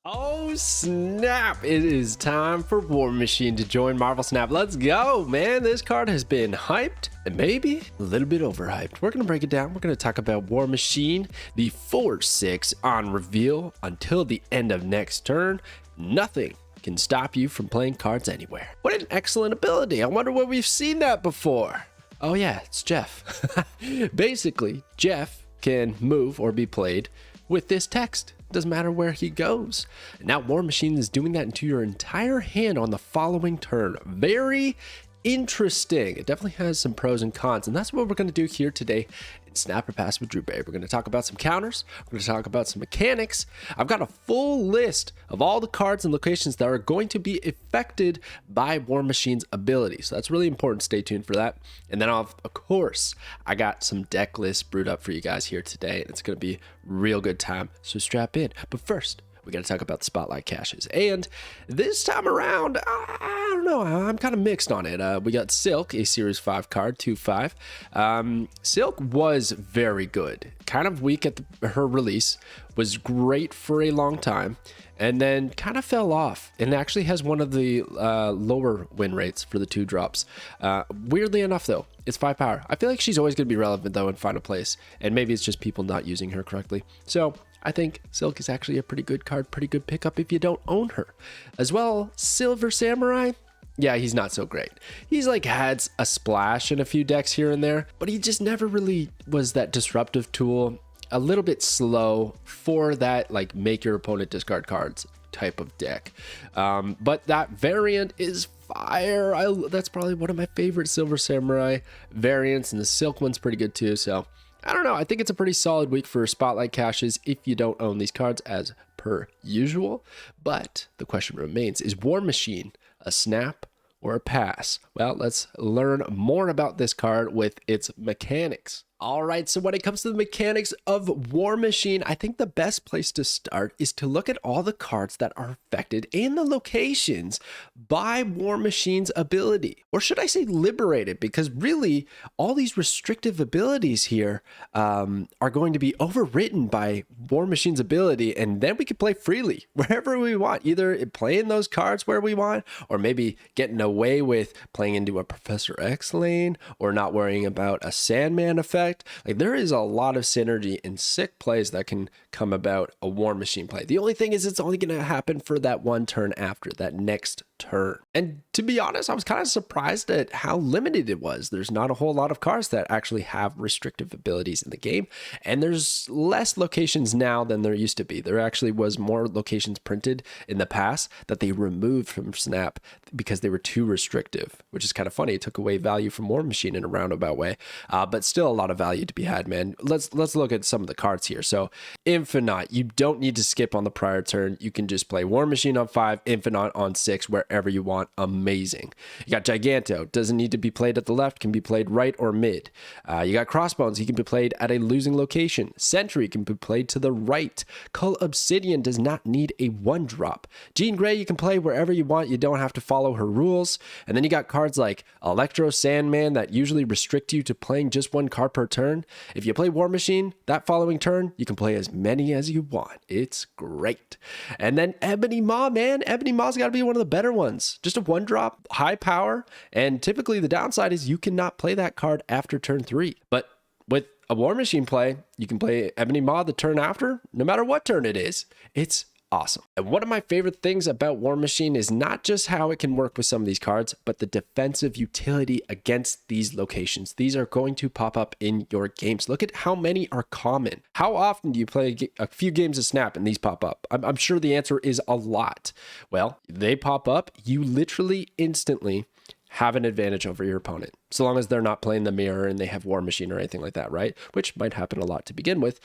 Oh snap, it is time for War Machine to join Marvel Snap. Let's go, man. This card has been hyped and maybe a little bit overhyped. We're gonna break it down. We're gonna talk about War Machine, the 4/6 on reveal until the end of next turn. Nothing can stop you from playing cards anywhere. What an excellent ability. I wonder where we've seen that before. Oh yeah, it's Jeff. Basically, Jeff can move or be played with this text. Doesn't matter where he goes. Now War Machine is doing that into your entire hand on the following turn. Very interesting. It definitely has some pros and cons, and that's what we're going to do here today in Snap or Pass with Drewberry. We're going to talk about some counters. We're going to talk about some mechanics. I've got a full list of all the cards and locations that are going to be affected by War Machine's ability. So that's really important. Stay tuned for that. And then of course, I got some deck lists brewed up for you guys here today. It's going to be a real good time. So strap in. But first, we got to talk about the spotlight caches. And this time around, I don't know, I'm kind of mixed on it. We got Silk, a Series 5 card, 2/5. Silk was very good. Kind of weak at her release, was great for a long time, and then kind of fell off, and actually has one of the lower win rates for the 2-drops. Weirdly enough, though, it's 5 power. I feel like she's always going to be relevant, though, in Final Place, and maybe it's just people not using her correctly. So I think Silk is actually a pretty good card, pretty good pickup if you don't own her. As well, Silver Samurai, yeah, he's not so great. He's like had a splash in a few decks here and there, but he just never really was that disruptive tool. A little bit slow for that, like, make your opponent discard cards type of deck. But that variant is fire. That's probably one of my favorite Silver Samurai variants, and the Silk one's pretty good too. So I don't know. I think it's a pretty solid week for spotlight caches if you don't own these cards as per usual. But the question remains, is War Machine a snap or a pass? Well, let's learn more about this card with its mechanics. All right, so when it comes to the mechanics of War Machine, I think the best place to start is to look at all the cards that are affected and the locations by War Machine's ability. Or should I say liberated? Because really, all these restrictive abilities here are going to be overwritten by War Machine's ability, and then we can play freely wherever we want, either playing those cards where we want, or maybe getting away with playing into a Professor X lane, or not worrying about a Sandman effect. Like, there is a lot of synergy and sick plays that can come about a War Machine play. The only thing is it's only going to happen for that one turn after, that next turn. And to be honest, I was kind of surprised at how limited it was. There's not a whole lot of cards that actually have restrictive abilities in the game, and there's less locations now than there used to be. There actually was more locations printed in the past that they removed from Snap because they were too restrictive, which is kind of funny. It took away value from War Machine in a roundabout way, but still a lot of value to be had, man. Let's look at some of the cards here. So Infinite, you don't need to skip on the prior turn. You can just play War Machine on 5, Infinite on 6, wherever you want. Amazing. You got Giganto, doesn't need to be played at the left, can be played right or mid. You got Crossbones, he can be played at a losing location. Sentry can be played to the right. Cull Obsidian does not need a 1-drop. Jean Grey, you can play wherever you want. You don't have to follow her rules. And then you got cards like Electro Sandman that usually restrict you to playing just 1 card per turn. If you play War Machine that following turn, you can play as many as you want. It's great. And then Ebony Maw, man. Ebony Maw's got to be one of the better ones. Just a 1-drop, high power, and typically the downside is you cannot play that card after turn 3. But with a War Machine play, you can play Ebony Maw the turn after, no matter what turn it is. It's awesome. And one of my favorite things about War Machine is not just how it can work with some of these cards, but the defensive utility against these locations. These are going to pop up in your games. Look at how many are common. How often do you play a few games of Snap and these pop up? I'm sure the answer is a lot. Well, they pop up, you literally instantly have an advantage over your opponent, so long as they're not playing the mirror and they have War Machine or anything like that, right? Which might happen a lot to begin with.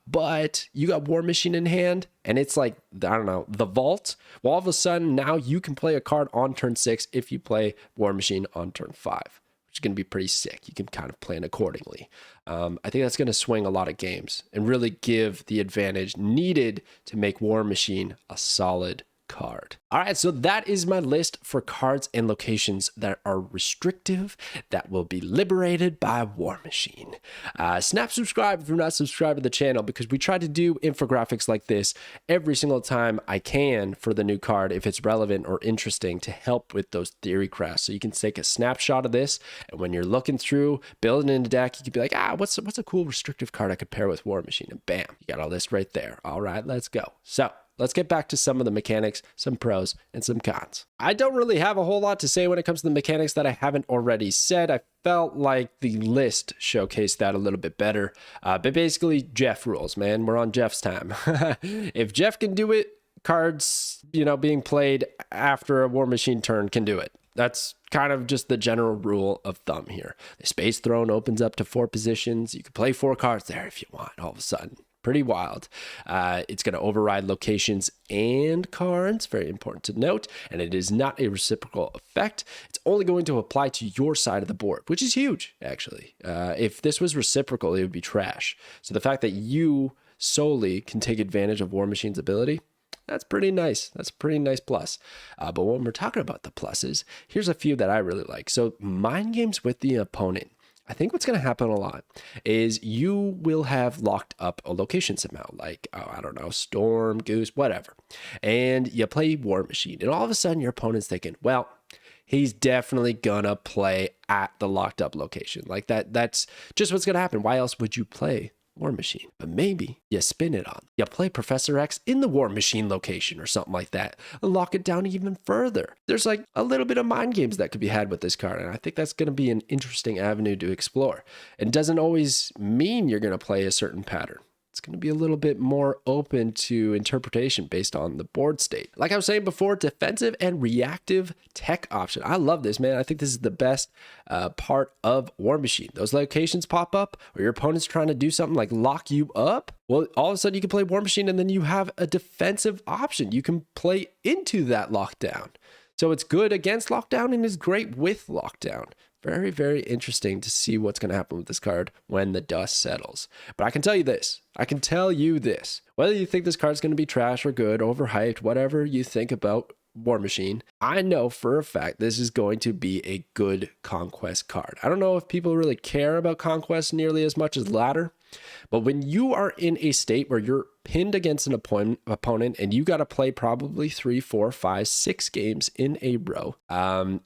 But you got War Machine in hand, and it's like, I don't know, the vault. Well, all of a sudden, now you can play a card on turn 6 if you play War Machine on turn 5, which is going to be pretty sick. You can kind of plan accordingly. I think that's going to swing a lot of games and really give the advantage needed to make War Machine a solid card. All right, so that is my list for cards and locations that are restrictive, that will be liberated by War Machine. Snap subscribe if you're not subscribed to the channel, because we try to do infographics like this every single time I can for the new card if it's relevant or interesting to help with those theory crafts. So you can take a snapshot of this, and when you're looking through, building in a deck, you could be like, what's a cool restrictive card I could pair with War Machine? And bam, you got all this right there. All right, let's go. So let's get back to some of the mechanics, some pros, and some cons. I don't really have a whole lot to say when it comes to the mechanics that I haven't already said. I felt like the list showcased that a little bit better. But basically, Jeff rules, man. We're on Jeff's time. If Jeff can do it, cards, being played after a War Machine turn can do it. That's kind of just the general rule of thumb here. The Space Throne opens up to 4 positions. You can play 4 cards there if you want, all of a sudden. Pretty wild. It's going to override locations and cards, very important to note, and it is not a reciprocal effect. It's only going to apply to your side of the board, which is huge, actually. If this was reciprocal, it would be trash. So the fact that you solely can take advantage of War Machine's ability, that's pretty nice. That's a pretty nice plus. But when we're talking about the pluses, here's a few that I really like. So mind games with the opponent. I think what's going to happen a lot is you will have locked up a location somehow, like, I don't know, Storm, Goose, whatever. And you play War Machine, and all of a sudden your opponent's thinking, well, he's definitely gonna play at the locked up location. Like that's just what's gonna happen. Why else would you play War Machine? But maybe you spin it on. You play Professor X in the War Machine location or something like that and lock it down even further. There's like a little bit of mind games that could be had with this card, and I think that's going to be an interesting avenue to explore. It doesn't always mean you're going to play a certain pattern. It's going to be a little bit more open to interpretation based on the board state. Like I was saying before, defensive and reactive tech option. I love this, man. I think this is the best part of War Machine. Those locations pop up or your opponent's trying to do something like lock you up. Well, all of a sudden you can play War Machine and then you have a defensive option. You can play into that lockdown. So it's good against lockdown and is great with lockdown. Very, very interesting to see what's going to happen with this card when the dust settles. But I can tell you this. Whether you think this card's going to be trash or good, overhyped, whatever you think about War Machine, I know for a fact this is going to be a good Conquest card. I don't know if people really care about Conquest nearly as much as Ladder, but when you are in a state where you're pinned against an opponent and you got to play probably 3, 4, 5, 6 games in a row,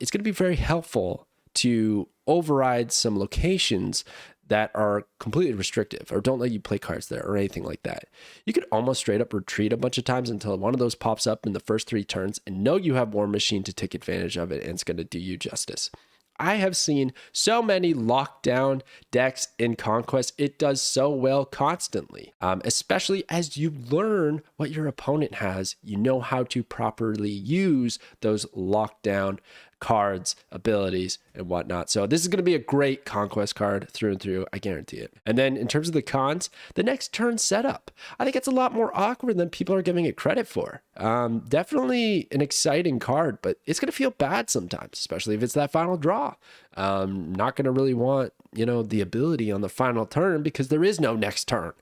it's going to be very helpful to override some locations that are completely restrictive or don't let you play cards there or anything like that. You could almost straight up retreat a bunch of times until one of those pops up in the first 3 turns and know you have War Machine to take advantage of it, and it's going to do you justice. I have seen so many lockdown decks in Conquest. It does so well constantly, especially as you learn what your opponent has. You know how to properly use those lockdown cards, abilities, and whatnot. So this is going to be a great Conquest card through and through. I guarantee it. And then in terms of the cons, the next turn setup, I think it's a lot more awkward than people are giving it credit for. Definitely an exciting card, but it's going to feel bad sometimes, especially if it's that final draw. Not going to really want, the ability on the final turn because there is no next turn.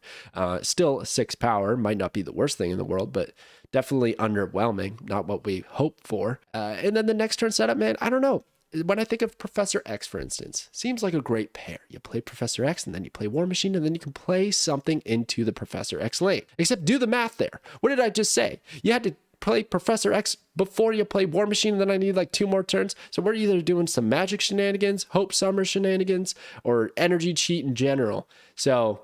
Still 6 power, might not be the worst thing in the world, but definitely underwhelming, not what we hope for. And then the next turn setup, man, I don't know. When I think of Professor X, for instance, seems like a great pair. You play Professor X and then you play War Machine and then you can play something into the Professor X lane. Except do the math there. What did I just say? You had to play Professor X before you play War Machine, and then I need like 2 more turns. So we're either doing some magic shenanigans, Hope Summer shenanigans, or energy cheat in general. So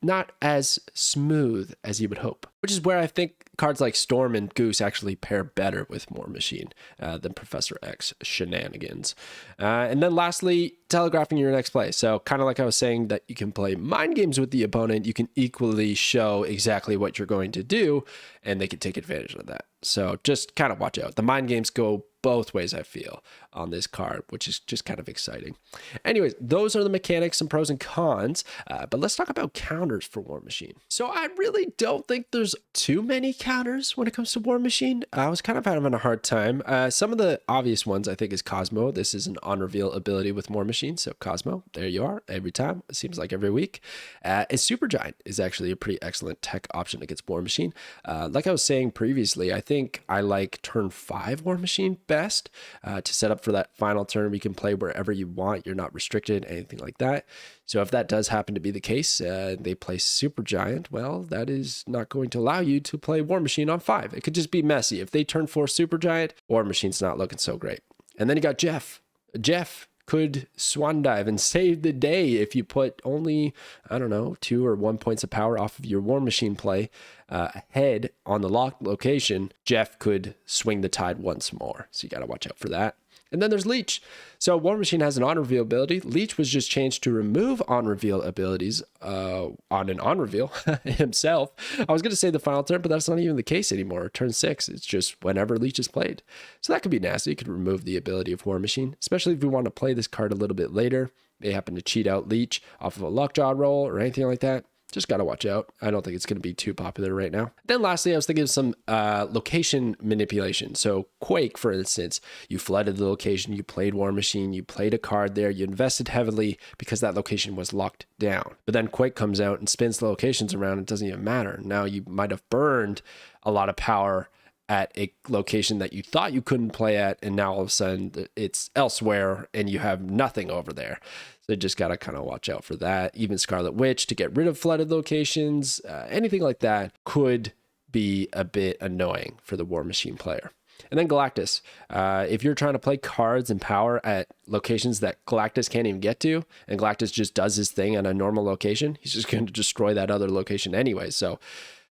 not as smooth as you would hope, which is where I think cards like Storm and Goose actually pair better with War Machine than Professor X shenanigans. And then lastly, telegraphing your next play. So kind of like I was saying that you can play mind games with the opponent, you can equally show exactly what you're going to do, and they can take advantage of that. So just kind of watch out. The mind games go both ways, I feel, on this card, which is just kind of exciting. Anyways, those are the mechanics and pros and cons, but let's talk about counters for War Machine. So I really don't think there's too many counters when it comes to War Machine. I was kind of having a hard time. Some of the obvious ones I think is Cosmo. This is an on reveal ability with War Machine, so Cosmo, there you are, every time. It seems like every week. And Supergiant is actually a pretty excellent tech option against War Machine. Like I was saying previously, I think I like turn 5 War Machine best to set up for that final turn. You can play wherever you want. You're not restricted, anything like that. So if that does happen to be the case, they play Supergiant, well, that is not going to allow you to play War Machine on 5. It could just be messy. If they turn 4 Supergiant, War Machine's not looking so great. And then you got Jeff. Jeff could swan dive and save the day if you put only, I don't know, 2 or 1 points of power off of your War Machine play ahead on the locked location. Jeff could swing the tide once more. So you got to watch out for that. And then there's Leech. So War Machine has an on-reveal ability. Leech was just changed to remove on-reveal abilities on an on-reveal himself. I was going to say the final turn, but that's not even the case anymore. Turn 6, it's just whenever Leech is played. So that could be nasty. You could remove the ability of War Machine, especially if we want to play this card a little bit later. They happen to cheat out Leech off of a Lockjaw roll or anything like that. Just got to watch out. I don't think it's going to be too popular right now. Then lastly, I was thinking of some location manipulation. So Quake, for instance, you flooded the location, you played War Machine, you played a card there, you invested heavily because that location was locked down. But then Quake comes out and spins the locations around. It doesn't even matter. Now you might have burned a lot of power at a location that you thought you couldn't play at, and now all of a sudden it's elsewhere and you have nothing over there. So just got to kind of watch out for that. Even Scarlet Witch to get rid of flooded locations, anything like that could be a bit annoying for the War Machine player. And then Galactus. If you're trying to play cards and power at locations that Galactus can't even get to, and Galactus just does his thing at a normal location, he's just going to destroy that other location anyway. So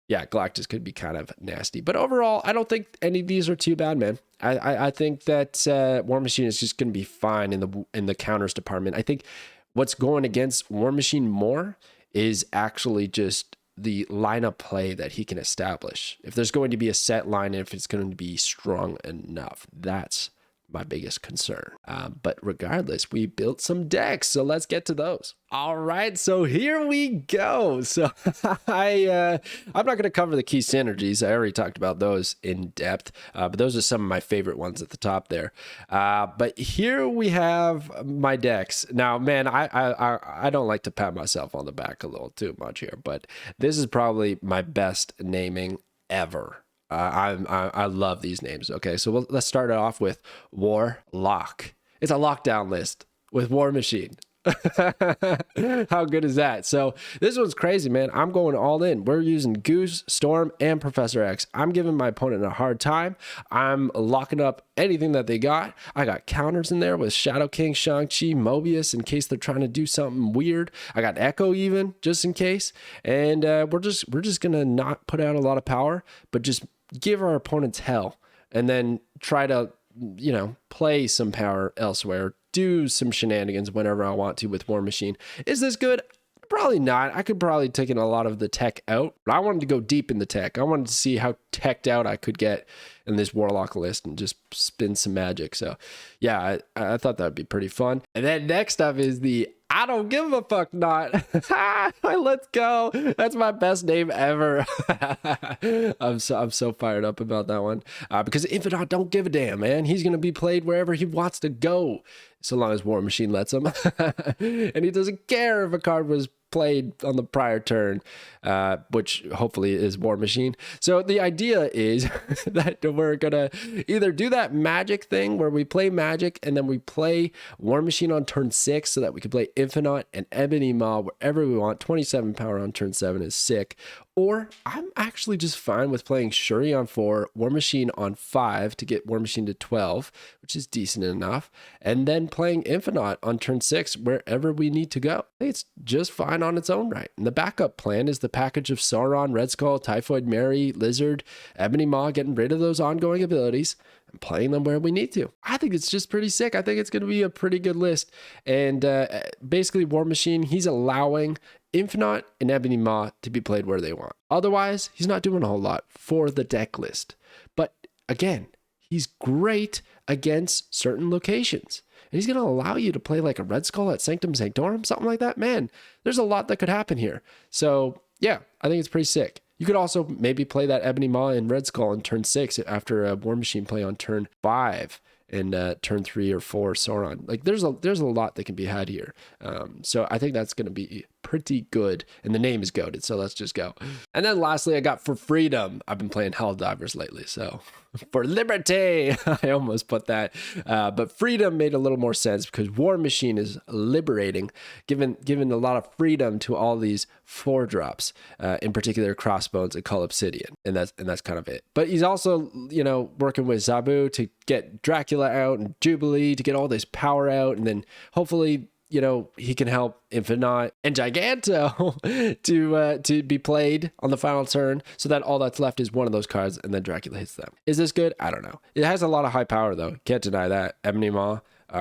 yeah, Galactus could be kind of nasty. But overall, I don't think any of these are too bad, man. I think that War Machine is just going to be fine in the counters department. I think what's going against War Machine more is actually just the lineup play that he can establish. If there's going to be a set line, if it's going to be strong enough, that's my biggest concern. But regardless, we built some decks, so let's get to those. All right, so here we go. So I'm not going to cover the key synergies. I already talked about those in depth, but those are some of my favorite ones at the top there. But here we have my decks. Now, man, I don't like to pat myself on the back a little too much here, but this is probably my best naming ever. I love these names. Okay, so let's start it off with Warlock. It's a lockdown list with War Machine. How good is that? So this one's crazy, man. I'm going all in. We're using Goose, Storm, and Professor X. I'm giving my opponent a hard time. I'm locking up anything that they got. I got counters in there with Shadow King, Shang-Chi, Mobius in case they're trying to do something weird. I got Echo even just in case. And we're just gonna not put out a lot of power, but just give our opponents hell and then try to, play some power elsewhere, do some shenanigans whenever I want to with War Machine. Is this good? Probably not. I could probably take in a lot of the tech out, but I wanted to go deep in the tech. I wanted to see how teched out I could get in this Warlock list and just spin some magic. So yeah, I thought that would be pretty fun. And then next up is the I don't give a fuck not. Let's go. That's my best name ever. I'm so fired up about that one because Infinite don't give a damn, man. He's going to be played wherever he wants to go, so long as War Machine lets him. And he doesn't care if a card was played on the prior turn, which hopefully is War Machine. So the idea is that we're gonna either do that magic thing where we play magic and then we play War Machine on turn 6 so that we can play Infinite and Ebony Maw wherever we want. 27 power on turn 7 is sick. Or I'm actually just fine with playing Shuri on 4, War Machine on 5 to get War Machine to 12, which is decent enough, and then playing Infinite on turn 6 wherever we need to go. I think it's just fine on its own right. And the backup plan is the package of Sauron, Red Skull, Typhoid Mary, Lizard, Ebony Maw, getting rid of those ongoing abilities and playing them where we need to. I think it's just pretty sick. I think it's going to be a pretty good list. And basically War Machine, he's allowing Infinite and Ebony Maw to be played where they want. Otherwise, he's not doing a whole lot for the deck list. But again, he's great against certain locations. And he's going to allow you to play like a Red Skull at Sanctum Sanctorum, something like that. Man, there's a lot that could happen here. So yeah, I think it's pretty sick. You could also maybe play that Ebony Maw in Red Skull on turn 6 after a War Machine play on turn 5 and turn 3 or 4 Sauron. Like there's a lot that can be had here. So I think that's going to be pretty good. And the name is goated, so let's just go. And then lastly, I got For Freedom. I've been playing Helldivers lately, so for liberty, I almost put that. But Freedom made a little more sense because War Machine is liberating, giving a lot of freedom to all these 4-drops, in particular Crossbones and Cull Obsidian, and that's kind of it. But he's also, you know, working with Zabu to get Dracula out and Jubilee to get all this power out, and then hopefully, you know, he can help Infinite and Giganto to be played on the final turn so that all that's left is one of those cards and then Dracula hits them. Is this good? I don't know. It has a lot of high power though. Can't deny that. Ebony Maw,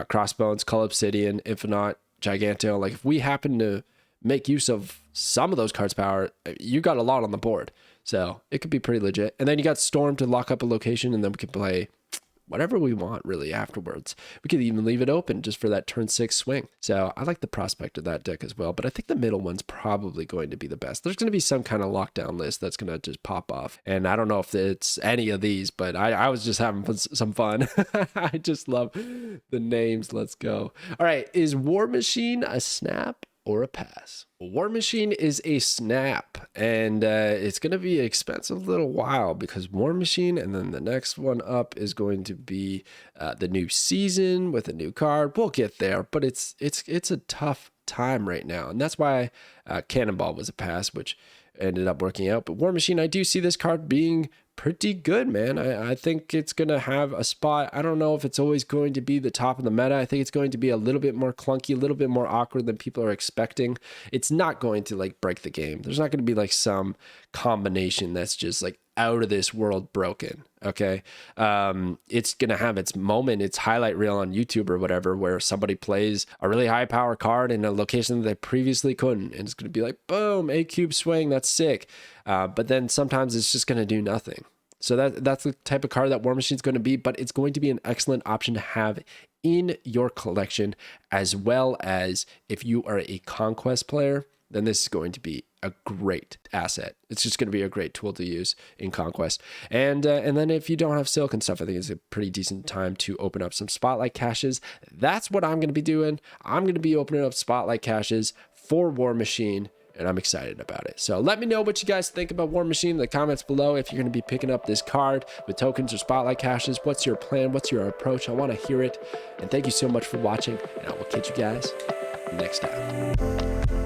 Crossbones, Cull Obsidian, Infinite, Giganto. Like if we happen to make use of some of those cards' power, you got a lot on the board. So it could be pretty legit. And then you got Storm to lock up a location, and then we can play whatever we want really afterwards. We could even leave it open just for that turn 6 swing. So I like the prospect of that deck as well, but I think the middle one's probably going to be the best. There's going to be some kind of lockdown list that's going to just pop off. And I don't know if it's any of these, but I was just having some fun. I just love the names. Let's go. All right. Is War Machine a snap or a pass? War Machine is a snap, and it's going to be an expensive little while because War Machine, and then the next one up is going to be the new season with a new card. We'll get there, but it's a tough time right now, and that's why Cannonball was a pass, which ended up working out. But War Machine, I do see this card being pretty good, man. I think it's going to have a spot. I don't know if it's always going to be the top of the meta. I think it's going to be a little bit more clunky, a little bit more awkward than people are expecting. It's not going to like break the game. There's not going to be like some combination that's just like out of this world broken. Okay. It's going to have its moment, its highlight reel on YouTube or whatever, where somebody plays a really high power card in a location that they previously couldn't. And it's going to be like, boom, 8-cube swing. That's sick. But then sometimes it's just going to do nothing. So that's the type of card that War Machine is going to be, but it's going to be an excellent option to have in your collection, as well as if you are a Conquest player, then this is going to be a great asset. It's just going to be a great tool to use in Conquest. And then if you don't have Silk and stuff, I think it's a pretty decent time to open up some Spotlight caches. That's what I'm going to be doing. I'm going to be opening up Spotlight caches for War Machine, and I'm excited about it. So let me know what you guys think about War Machine in the comments below. If you're going to be picking up this card with tokens or Spotlight caches, what's your plan? What's your approach? I want to hear it. And thank you so much for watching, and I will catch you guys next time.